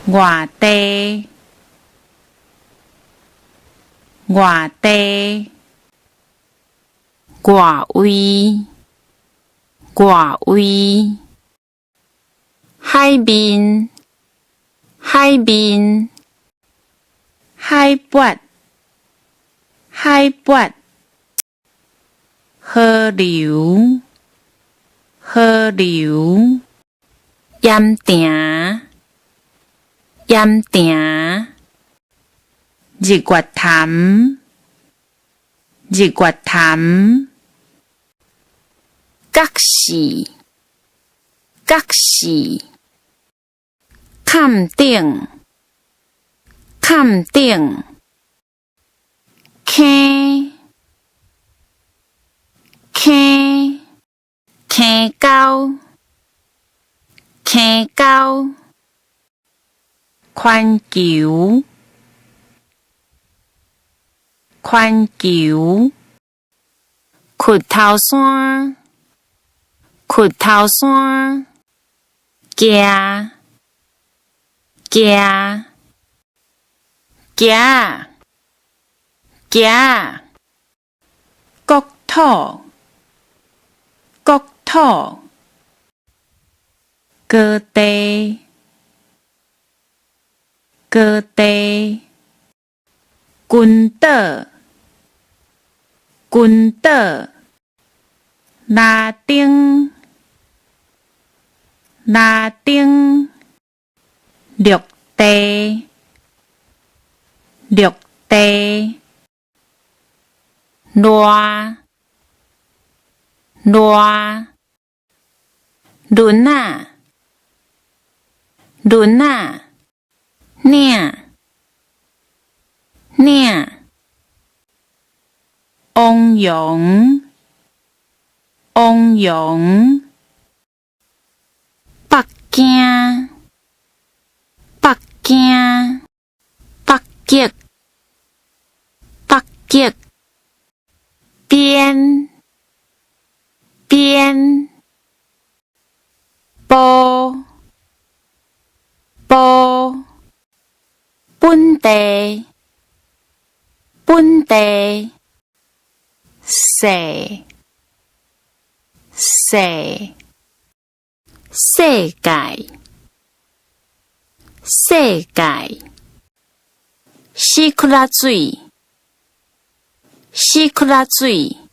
外地，外地，外围，外围，海面，海面，海拔，海拔，河流，河流，盐埕，盐埕，日月潭，日月潭，角市，角市，坎顶，坎顶，坑，坑，坑沟，坑沟，环球，环球，屈头山，屈头山，行，行，行，行，国土，国土，高地，高地，群岛，群岛，拉丁，拉丁，陆地，陆地，热，热，轮仔，轮仔，领，领，汪洋，汪洋，北京，北京，北极，北极，边，边，波，波，本地，本地，世，世，世界，世界，死窟仔水，死窟仔水。